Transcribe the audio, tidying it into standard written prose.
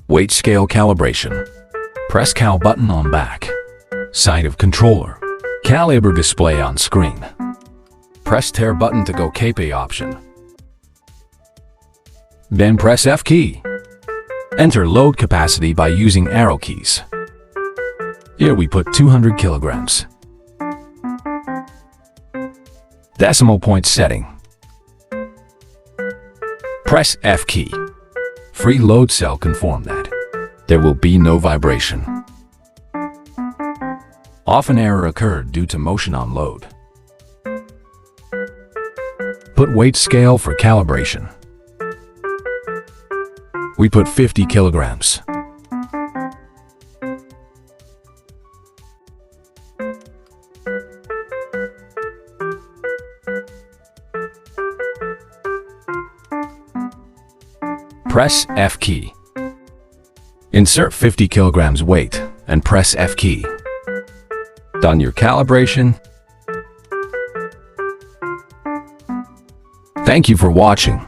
Weight scale calibration. Press Cal button on back side of controller. Caliber display on screen. Press Tear button to go KP option. Then press F key. Enter load capacity by using arrow keys. Here we put 200 kilograms. Decimal point setting. Press F key. Free load cell confirm that there will be no vibration. Often error occurred due to motion on load. Put weight scale for calibration. We put 50 kilograms. Press F key. Insert 50 kilograms weight and press F key. Done your calibration. Thank you for watching.